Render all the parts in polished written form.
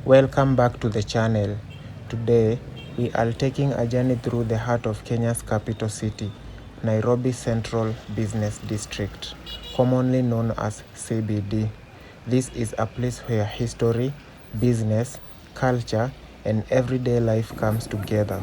Welcome back to the channel. Today, we are taking a journey through the heart of Kenya's capital city, Nairobi Central Business District, commonly known as CBD. This is a place where history, business, culture, and everyday life comes together.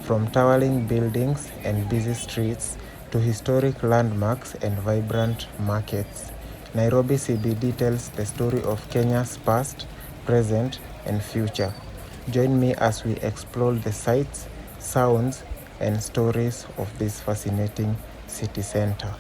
From towering buildings and busy streets to historic landmarks and vibrant markets, Nairobi CBD tells the story of Kenya's past, present, and future. Join me as we explore the sights, sounds, and stories of this fascinating city center.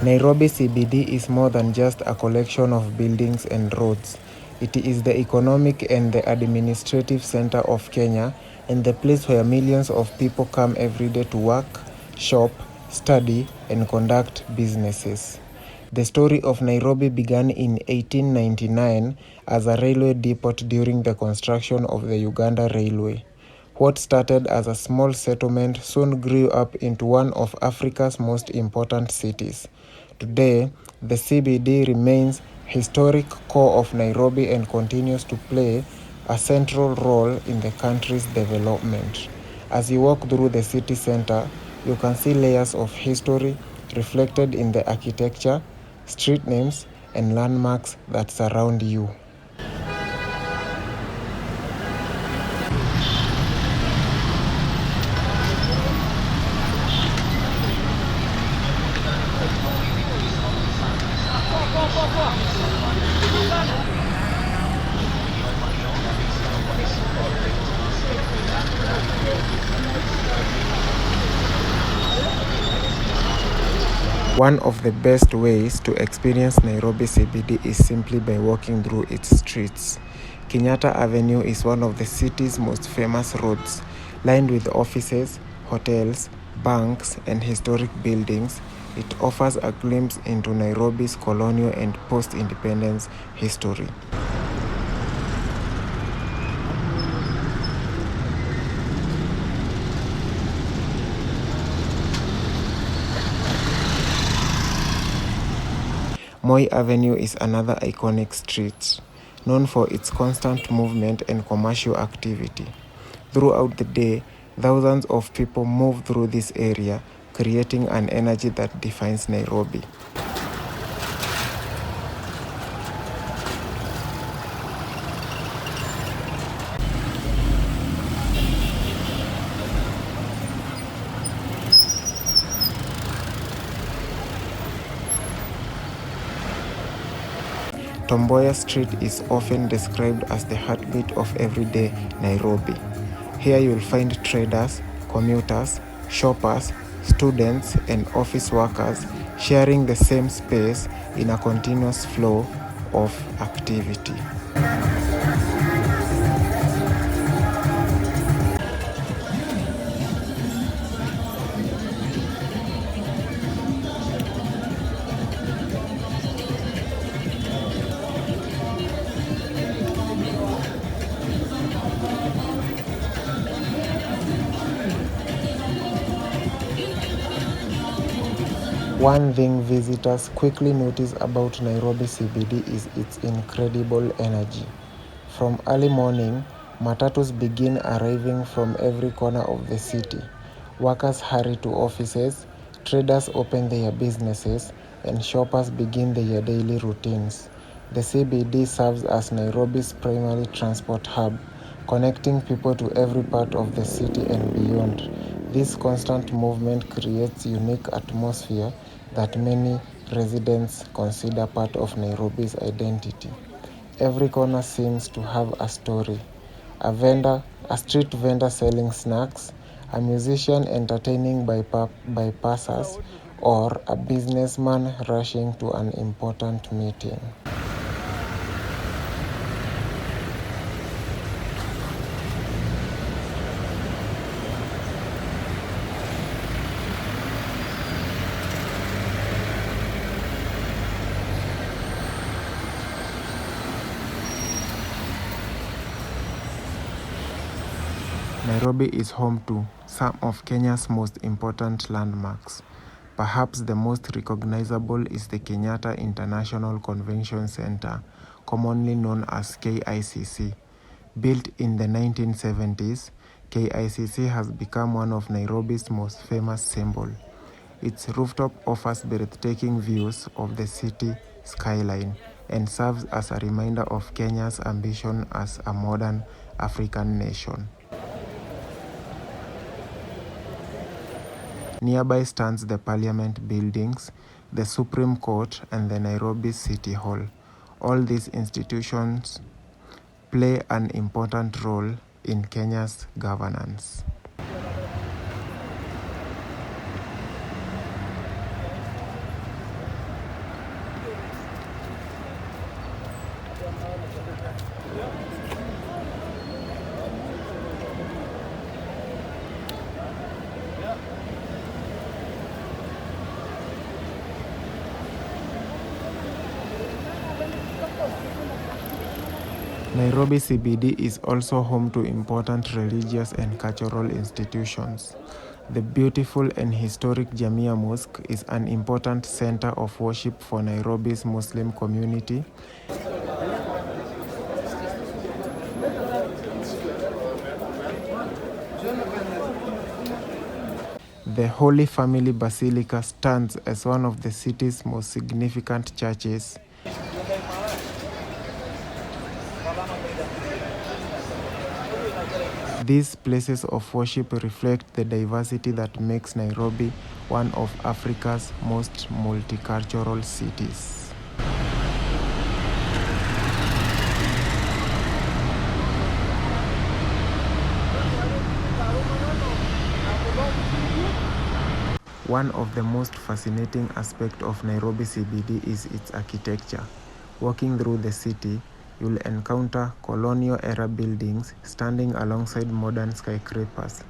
Nairobi CBD is more than just a collection of buildings and roads. It is the economic and the administrative center of Kenya and the place where millions of people come every day to work, shop, study, and conduct businesses. The story of Nairobi began in 1899 as a railway depot during the construction of the Uganda Railway. What started as a small settlement soon grew up into one of Africa's most important cities. Today, the CBD remains historic core of Nairobi and continues to play a central role in the country's development. As you walk through the city center, you can see layers of history reflected in the architecture, street names, and landmarks that surround you. One of the best ways to experience Nairobi CBD is simply by walking through its streets. Kenyatta Avenue is one of the city's most famous roads, lined with offices, hotels, banks, and historic buildings. It offers a glimpse into Nairobi's colonial and post-independence history. Moi Avenue is another iconic street, known for its constant movement and commercial activity. Throughout the day, thousands of people move through this area, creating an energy that defines Nairobi. Tomboya Street is often described as the heartbeat of everyday Nairobi. Here you'll find traders, commuters, shoppers, students, and office workers sharing the same space in a continuous flow of activity. One thing visitors quickly notice about Nairobi CBD is its incredible energy. From early morning, matatus begin arriving from every corner of the city. Workers hurry to offices, traders open their businesses, and shoppers begin their daily routines. The CBD serves as Nairobi's primary transport hub, connecting people to every part of the city and beyond. This constant movement creates a unique atmosphere that many residents consider part of Nairobi's identity. Every corner seems to have a story. A street vendor selling snacks, a musician entertaining bypassers, or a businessman rushing to an important meeting. Nairobi is home to some of Kenya's most important landmarks. Perhaps the most recognizable is the Kenyatta International Convention Center, commonly known as KICC. Built in the 1970s, KICC has become one of Nairobi's most famous symbols. Its rooftop offers breathtaking views of the city skyline and serves as a reminder of Kenya's ambition as a modern African nation. Nearby stands the Parliament buildings, the Supreme Court, and the Nairobi City Hall. All these institutions play an important role in Kenya's governance. Nairobi CBD is also home to important religious and cultural institutions. The beautiful and historic Jamia Mosque is an important center of worship for Nairobi's Muslim community. The Holy Family Basilica stands as one of the city's most significant churches. These places of worship reflect the diversity that makes Nairobi one of Africa's most multicultural cities. One of the most fascinating aspects of Nairobi CBD is its architecture. Walking through the city, you'll encounter colonial-era buildings standing alongside modern skyscrapers.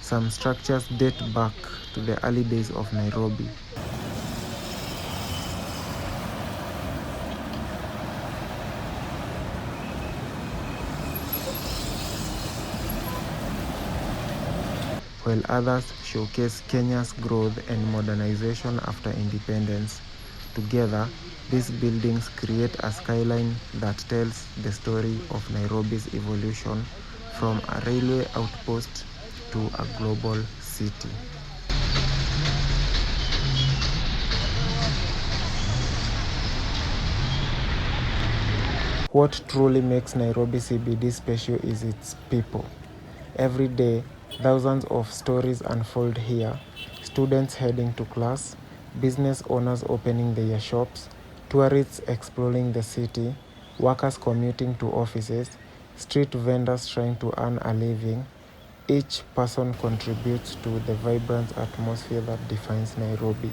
Some structures date back to the early days of Nairobi. While others showcase Kenya's growth and modernization after independence. Together, these buildings create a skyline that tells the story of Nairobi's evolution from a railway outpost to a global city. What truly makes Nairobi CBD special is its people. Every day, thousands of stories unfold here. Students heading to class, business owners opening their shops, tourists exploring the city, workers commuting to offices, street vendors trying to earn a living. Each person contributes to the vibrant atmosphere that defines Nairobi.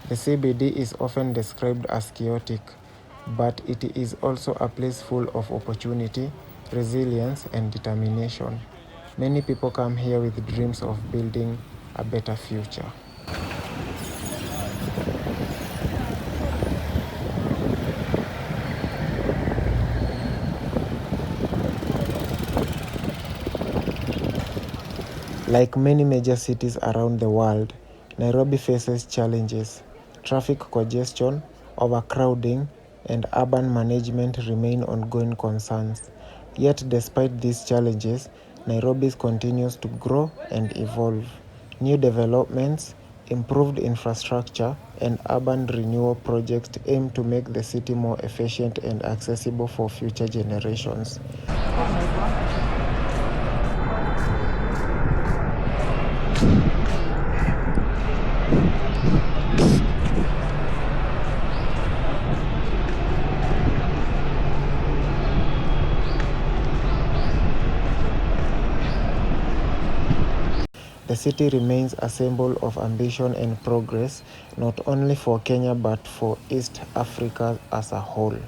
The CBD is often described as chaotic, but it is also a place full of opportunity, resilience, and determination. Many people come here with dreams of building a better future. Like many major cities around the world, Nairobi faces challenges. Traffic congestion, overcrowding, and urban management remain ongoing concerns. Yet despite these challenges, Nairobi continues to grow and evolve. New developments, improved infrastructure, and urban renewal projects aim to make the city more efficient and accessible for future generations. The The city remains a symbol of ambition and progress, not only for Kenya but for East Africa as a whole.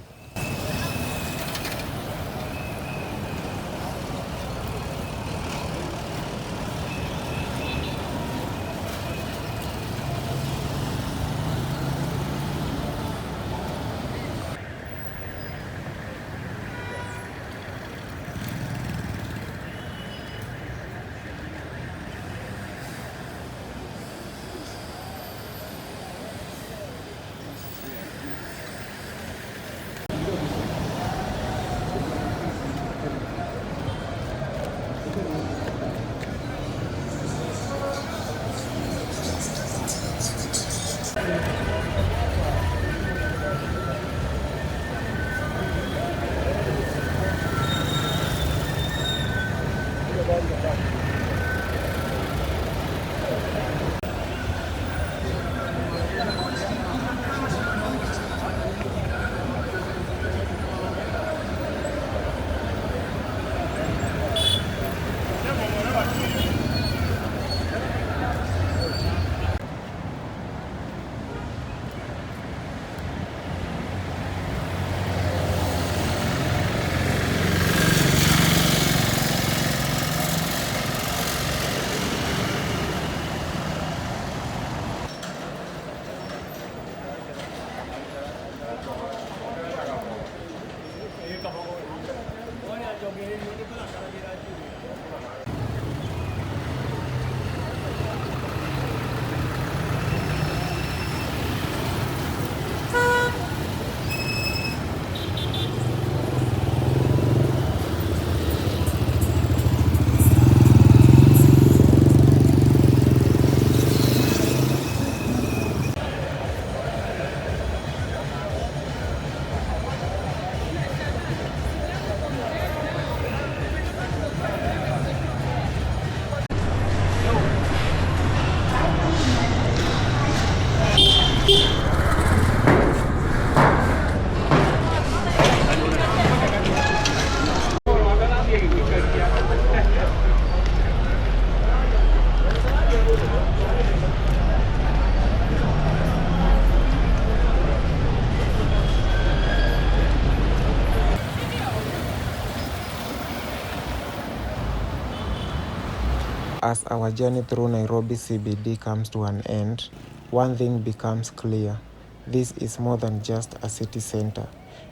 As our journey through Nairobi CBD comes to an end, one thing becomes clear. This is more than just a city center.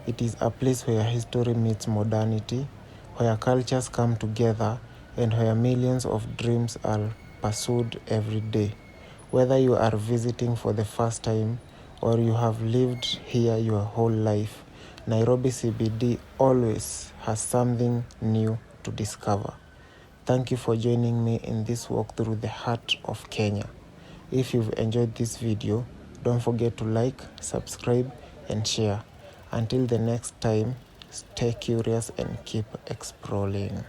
It is a place where history meets modernity, where cultures come together, and where millions of dreams are pursued every day. Whether you are visiting for the first time or you have lived here your whole life, Nairobi CBD always has something new to discover. Thank you for joining me in this walk through the heart of Kenya. If you've enjoyed this video, don't forget to like, subscribe, and share. Until the next time, stay curious and keep exploring.